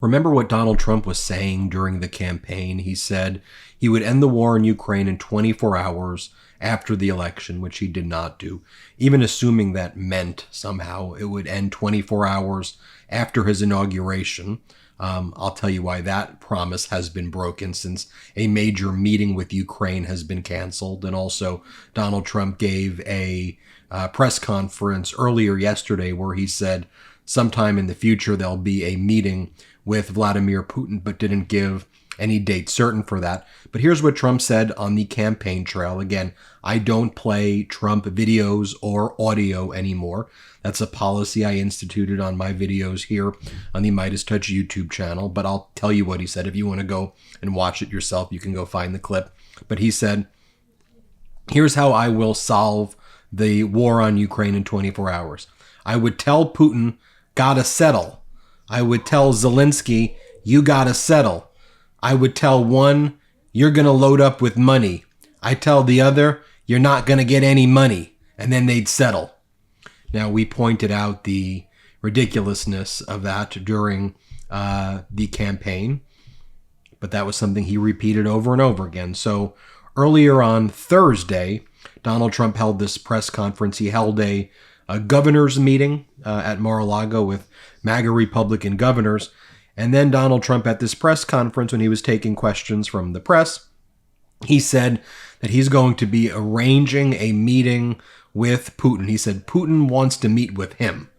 Remember what Donald Trump was saying during the campaign? He said he would end the war in Ukraine in 24 hours after the election, which he did not do. Even assuming that meant somehow it would end 24 hours after his inauguration. I'll tell you why that promise has been broken, since a major meeting with Ukraine has been canceled. And also, Donald Trump gave a press conference earlier yesterday where he said sometime in the future there'll be a meeting with Vladimir Putin, but didn't give any date certain for that. But here's what Trump said on the campaign trail. Again, I don't play Trump videos or audio anymore. That's a policy I instituted on my videos here on the MeidasTouch YouTube channel. But I'll tell you what he said. If you want to go and watch it yourself, you can go find the clip. But he said, here's how I will solve the war on Ukraine in 24 hours. I would tell Putin, gotta settle. I would tell Zelensky, you gotta settle. I would tell one, you're gonna load up with money. I tell the other, you're not gonna get any money. And then they'd settle. Now, we pointed out the ridiculousness of that during the campaign, but that was something he repeated over and over again. So earlier on Thursday, Donald Trump held this press conference. He held a governor's meeting at Mar-a-Lago with MAGA Republican governors. And then Donald Trump, at this press conference, when he was taking questions from the press, he said that he's going to be arranging a meeting with Putin. He said Putin wants to meet with him.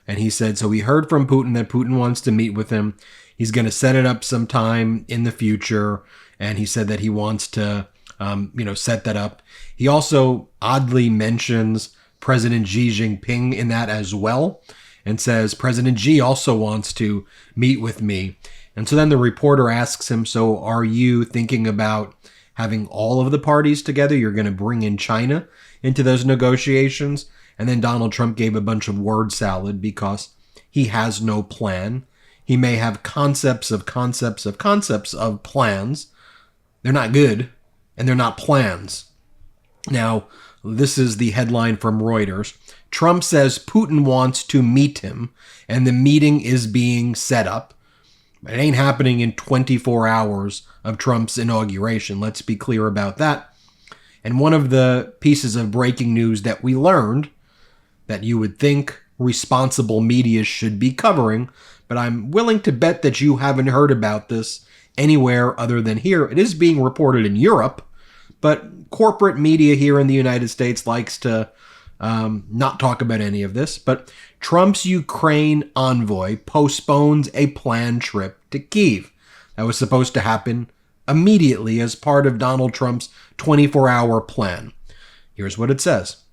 And he said, so he heard from Putin that Putin wants to meet with him. He's going to set it up sometime in the future. And he said that he wants to, set that up. He also oddly mentions President Xi Jinping in that as well, and says President Xi also wants to meet with me. And so then the reporter asks him, so are you thinking about having all of the parties together? You're going to bring in China into those negotiations? And then Donald Trump gave a bunch of word salad because he has no plan. He may have concepts of plans. They're not good, and they're not plans. Now, this is the headline from Reuters. Trump says Putin wants to meet him, and the meeting is being set up. It ain't happening in 24 hours of Trump's inauguration. Let's be clear about that. And one of the pieces of breaking news that we learned that you would think responsible media should be covering, but I'm willing to bet that you haven't heard about this anywhere other than here. It is being reported in Europe, but corporate media here in the United States likes to not talk about any of this. But Trump's Ukraine envoy postpones a planned trip to Kyiv. That was supposed to happen immediately as part of Donald Trump's 24-hour plan. Here's what it says.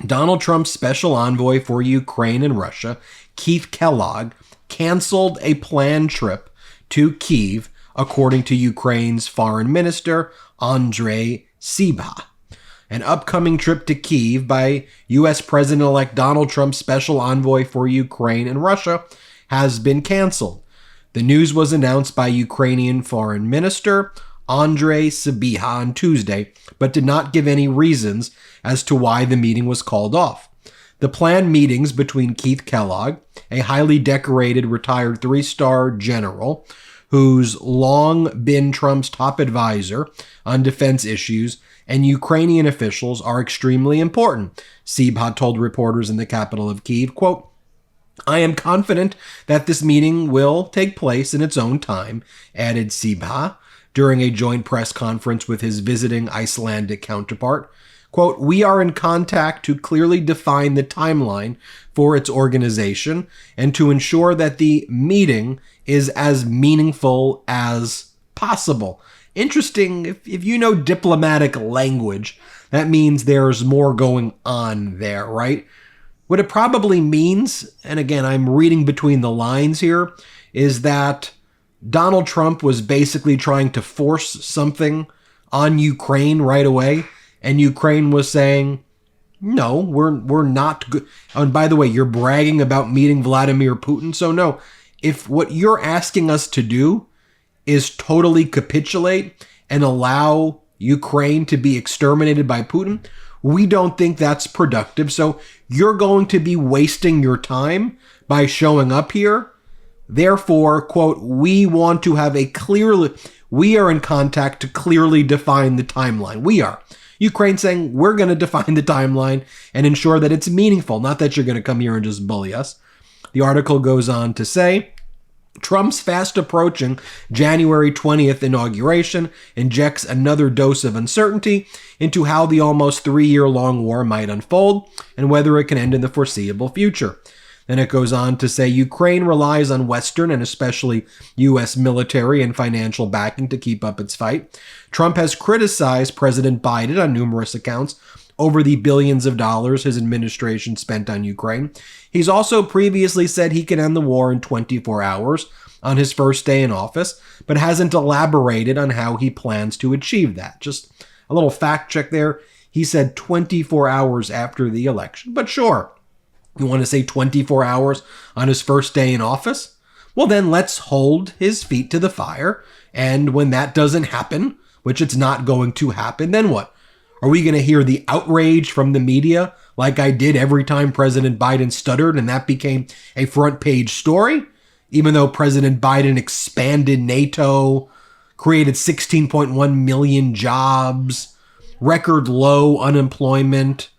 Donald Trump's special envoy for Ukraine and Russia, Keith Kellogg, canceled a planned trip to Kyiv, according to Ukraine's foreign minister, Andrei Sybiha. An upcoming trip to Kyiv by U.S. President-elect Donald Trump's special envoy for Ukraine and Russia has been canceled. The news was announced by Ukrainian Foreign Minister Andrei Sybiha on Tuesday, but did not give any reasons as to why the meeting was called off. The planned meetings between Keith Kellogg, a highly decorated retired three-star general who's long been Trump's top advisor on defense issues, and Ukrainian officials are extremely important, Sybiha told reporters in the capital of Kyiv, quote, I am confident that this meeting will take place in its own time, added Sybiha during a joint press conference with his visiting Icelandic counterpart. Quote, we are in contact to clearly define the timeline for its organization and to ensure that the meeting is as meaningful as possible. Interesting, if you know diplomatic language, that means there's more going on there, right? What it probably means, and again, I'm reading between the lines here, is that Donald Trump was basically trying to force something on Ukraine right away, and Ukraine was saying, no, we're not good. And by the way, you're bragging about meeting Vladimir Putin, so no. If what you're asking us to do is totally capitulate and allow Ukraine to be exterminated by Putin, we don't think that's productive. So you're going to be wasting your time by showing up here Therefore, quote, we are in contact to clearly define the timeline. We are. Ukraine saying we're going to define the timeline and ensure that it's meaningful, not that you're going to come here and just bully us. The article goes on to say, Trump's fast approaching January 20th inauguration injects another dose of uncertainty into how the almost 3-year-long war might unfold and whether it can end in the foreseeable future. Then it goes on to say Ukraine relies on Western and especially U.S. military and financial backing to keep up its fight. Trump has criticized President Biden on numerous accounts over the billions of dollars his administration spent on Ukraine. He's also previously said he can end the war in 24 hours on his first day in office, but hasn't elaborated on how he plans to achieve that. Just a little fact check there. He said 24 hours after the election, but sure. You want to say 24 hours on his first day in office? Well, then let's hold his feet to the fire. And when that doesn't happen, which it's not going to happen, then what? Are we going to hear the outrage from the media like I did every time President Biden stuttered and that became a front page story? Even though President Biden expanded NATO, created 16.1 million jobs, record low unemployment,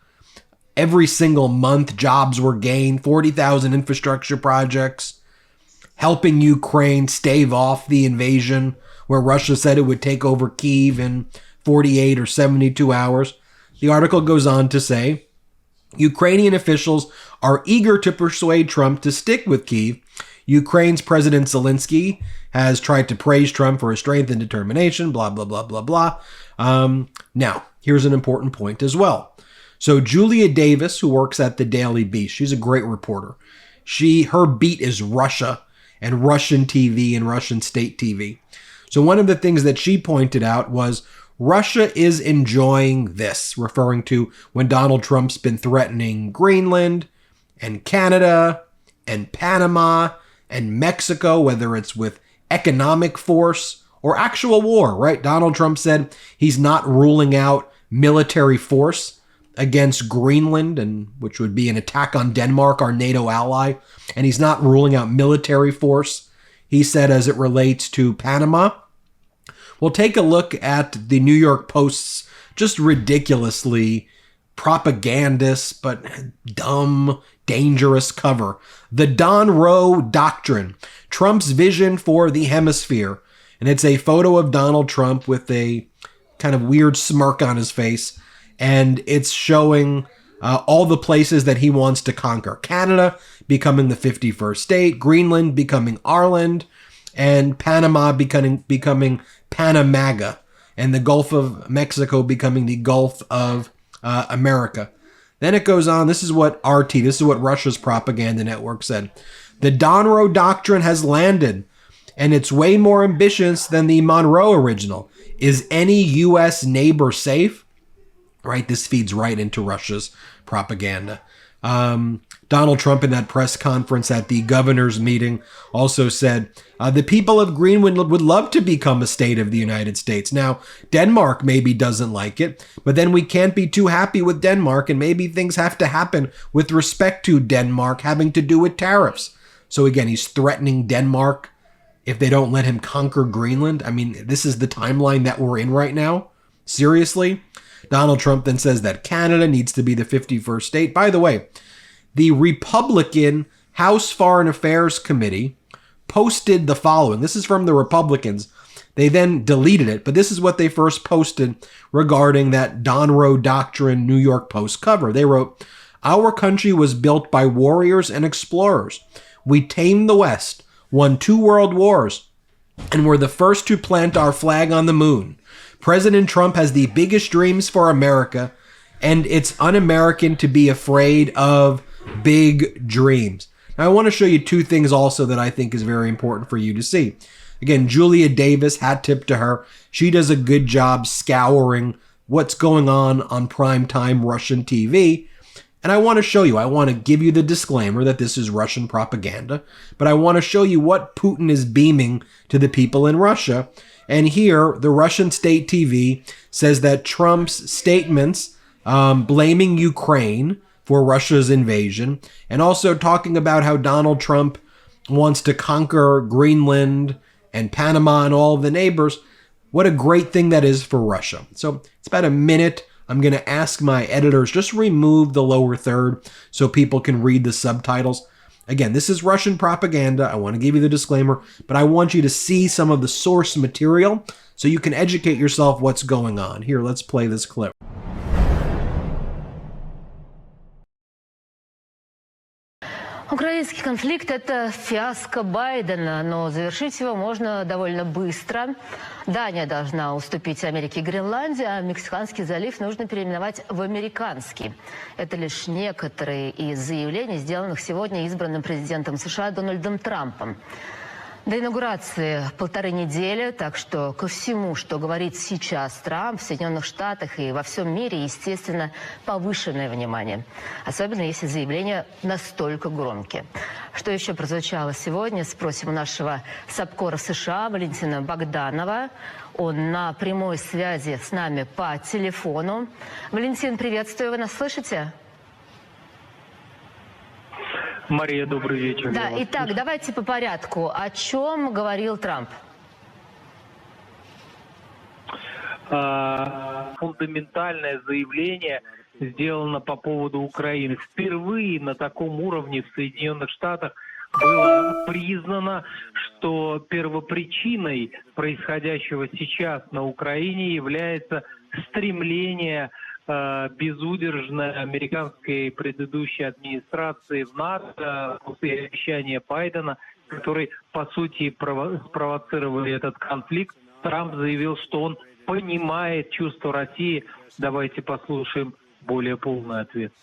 every single month jobs were gained, 40,000 infrastructure projects, helping Ukraine stave off the invasion where Russia said it would take over Kyiv in 48 or 72 hours. The article goes on to say, Ukrainian officials are eager to persuade Trump to stick with Kyiv. Ukraine's President Zelensky has tried to praise Trump for his strength and determination, blah, blah, blah, blah, blah. Now, here's an important point as well. So Julia Davis, who works at the Daily Beast, she's a great reporter. Her beat is Russia and Russian TV and Russian state TV. So one of the things that she pointed out was Russia is enjoying this, referring to when Donald Trump's been threatening Greenland and Canada and Panama and Mexico, whether it's with economic force or actual war, right? Donald Trump said he's not ruling out military force against Greenland, and which would be an attack on Denmark, our NATO ally, and he's not ruling out military force, he said, as it relates to Panama. Well, take a look at the New York Post's just ridiculously propagandist but dumb, dangerous cover. The Don Roe Doctrine, Trump's vision for the hemisphere. And it's a photo of Donald Trump with a kind of weird smirk on his face. And it's showing all the places that he wants to conquer. Canada becoming the 51st state, Greenland becoming Ireland, and Panama becoming Panamaga, and the Gulf of Mexico becoming the Gulf of America. Then it goes on, this is what Russia's propaganda network said. The Don Roe Doctrine has landed, and it's way more ambitious than the Monroe original. Is any U.S. neighbor safe? Right, this feeds right into Russia's propaganda. Donald Trump in that press conference at the governor's meeting also said, the people of Greenland would love to become a state of the United States. Now, Denmark maybe doesn't like it, but then we can't be too happy with Denmark, and maybe things have to happen with respect to Denmark having to do with tariffs. So again, he's threatening Denmark if they don't let him conquer Greenland. I mean, this is the timeline that we're in right now. Seriously? Donald Trump then says that Canada needs to be the 51st state. By the way, the Republican House Foreign Affairs Committee posted the following. This is from the Republicans. They then deleted it, but this is what they first posted regarding that Don Roe Doctrine New York Post cover. They wrote, "Our country was built by warriors and explorers. We tamed the West, won 2 world wars, and were the first to plant our flag on the moon. President Trump has the biggest dreams for America, and it's un-American to be afraid of big dreams." Now, I want to show you 2 things also that I think is very important for you to see. Again, Julia Davis, hat tip to her. She does a good job scouring what's going on primetime Russian TV. And I want to show you, I want to give you the disclaimer that this is Russian propaganda, but I want to show you what Putin is beaming to the people in Russia. And here, the Russian state TV says that Trump's statements blaming Ukraine for Russia's invasion, and also talking about how Donald Trump wants to conquer Greenland and Panama and all of the neighbors. What a great thing that is for Russia. So it's about a minute. I'm going to ask my editors just remove the lower third so people can read the subtitles. Again, this is Russian propaganda. I want to give you the disclaimer, but I want you to see some of the source material so you can educate yourself what's going on. Here, let's play this clip. Украинский конфликт – это фиаско Байдена, но завершить его можно довольно быстро. Дания должна уступить Америке и Гренландии, а Мексиканский залив нужно переименовать в американский. Это лишь некоторые из заявлений, сделанных сегодня избранным президентом США Дональдом Трампом. До инаугурации 1,5 недели, так что ко всему, что говорит сейчас Трамп в Соединенных Штатах и во всем мире, естественно, повышенное внимание. Особенно если заявления настолько громкие. Что еще прозвучало сегодня, спросим у нашего САПКОРа США Валентина Богданова. Он на прямой связи с нами по телефону. Валентин, приветствую, вы нас слышите? Мария, добрый вечер. Да, итак, давайте по порядку. О чем говорил Трамп? Фундаментальное заявление сделано по поводу Украины. Впервые на таком уровне в Соединенных Штатах было признано, что первопричиной происходящего сейчас на Украине является стремление безудержной американской предыдущей администрации в НАТО после обещания Байдена, который, по сути, спровоцировали этот конфликт. Трамп заявил, что он понимает чувство России. Давайте послушаем более полный ответ.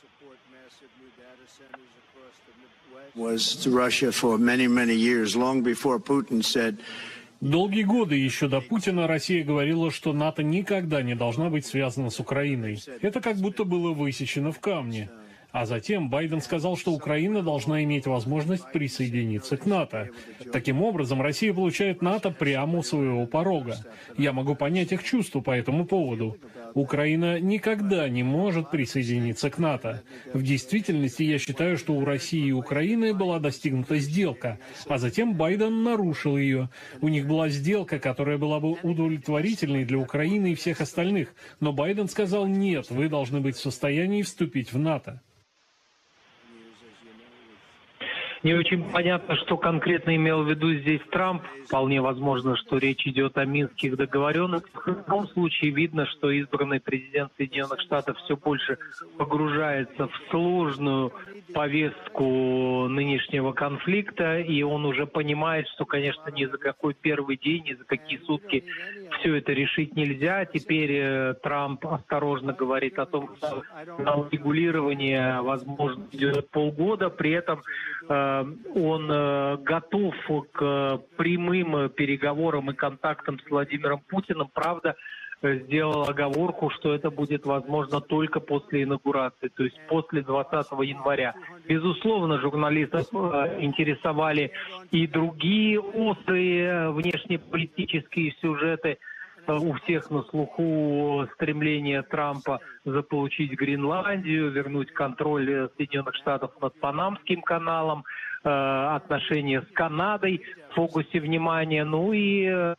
Долгие годы, еще до Путина, Россия говорила, что НАТО никогда не должна быть связана с Украиной. Это как будто было высечено в камне. А затем Байден сказал, что Украина должна иметь возможность присоединиться к НАТО. Таким образом, Россия получает НАТО прямо у своего порога. Я могу понять их чувства по этому поводу. Украина никогда не может присоединиться к НАТО. В действительности, я считаю, что у России и Украины была достигнута сделка, а затем Байден нарушил ее. У них была сделка, которая была бы удовлетворительной для Украины и всех остальных, но Байден сказал: нет, вы должны быть в состоянии вступить в НАТО. Не очень понятно, что конкретно имел в виду здесь Трамп. Вполне возможно, что речь идет о минских договоренностях. В любом случае видно, что избранный президент Соединенных Штатов все больше погружается в сложную повестку нынешнего конфликта, и он уже понимает, что, конечно, ни за какой первый день, ни за какие сутки все это решить нельзя. Теперь Трамп осторожно говорит о том, что на урегулирование, возможно, идет полгода, при этом он готов к прямым переговорам и контактам с Владимиром Путиным. Правда, сделал оговорку, что это будет возможно только после инаугурации, то есть после 20 января. Безусловно, журналистов интересовали и другие острые внешнеполитические сюжеты. У всех на слуху стремление Трампа заполучить Гренландию, вернуть контроль Соединенных Штатов над Панамским каналом, отношения с Канадой в фокусе внимания, ну и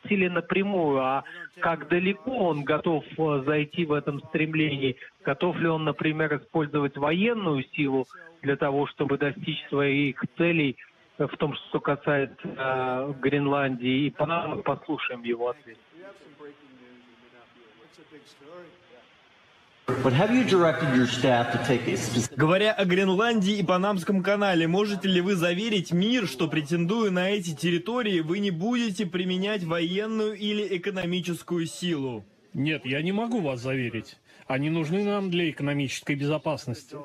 или напрямую, а как далеко он готов зайти в этом стремлении, готов ли он, например, использовать военную силу для того, чтобы достичь своих целей, в том, что касается Гренландии и Панамы. Послушаем его ответ. Говоря о Гренландии и Панамском канале, можете ли вы заверить мир, что, претендуя на эти территории, вы не будете применять военную или экономическую силу? Нет, я не могу вас заверить. Они нужны нам для экономической безопасности.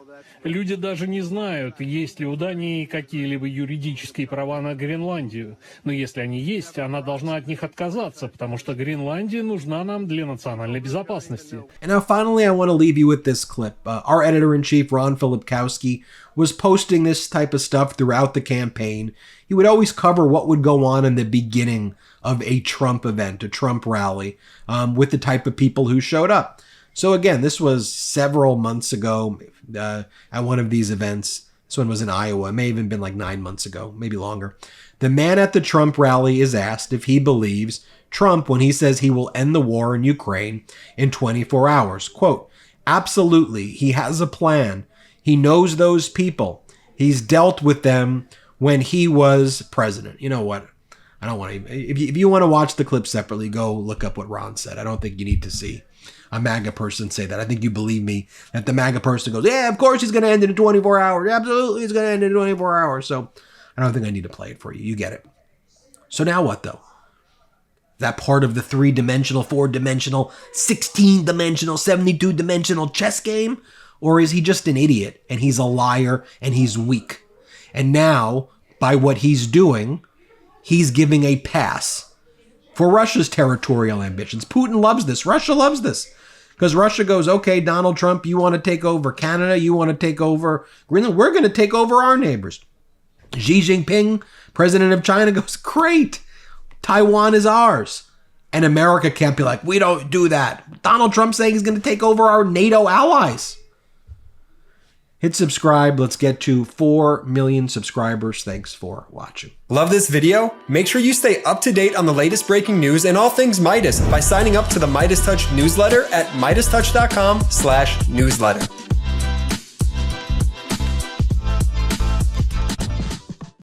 Люди даже не знают, есть ли у Дании какие-либо юридические права на Гренландию. Но если они есть, она должна от них отказаться, потому что Гренландия нужна нам для национальной безопасности. And now finally I want to leave you with this clip. Our editor-in-chief, Ron Filipkowski, was posting this type of stuff throughout the campaign. He would always cover what would go on in the beginning of a Trump event, a Trump rally, with the type of people who showed up. So again, this was several months ago at one of these events. This one was in Iowa. It may have even been like 9 months ago, maybe longer. The man at the Trump rally is asked if he believes Trump when he says he will end the war in Ukraine in 24 hours. Quote, absolutely. He has a plan. He knows those people. He's dealt with them when he was president. You know what? I don't want to. If you want to watch the clip separately, go look up what Ron said. I don't think you need to see a MAGA person say that. I think you believe me that the MAGA person goes, yeah, of course he's going to end it in 24 hours. Absolutely, he's going to end it in 24 hours. So I don't think I need to play it for you. You get it. So now what, though? Is that part of the 3-dimensional, 4-dimensional, 16-dimensional, 72-dimensional chess game? Or is he just an idiot and he's a liar and he's weak? And now, by what he's doing, he's giving a pass for Russia's territorial ambitions. Putin loves this. Russia loves this. Because Russia goes, okay, Donald Trump, you want to take over Canada, you want to take over Greenland, we're going to take over our neighbors. Xi Jinping, president of China, goes, great, Taiwan is ours. And America can't be like, we don't do that. Donald Trump saying he's going to take over our NATO allies. Hit subscribe. Let's get to 4 million subscribers. Thanks for watching. Love this video? Make sure you stay up to date on the latest breaking news and all things Midas by signing up to the MeidasTouch newsletter at MeidasTouch.com/newsletter.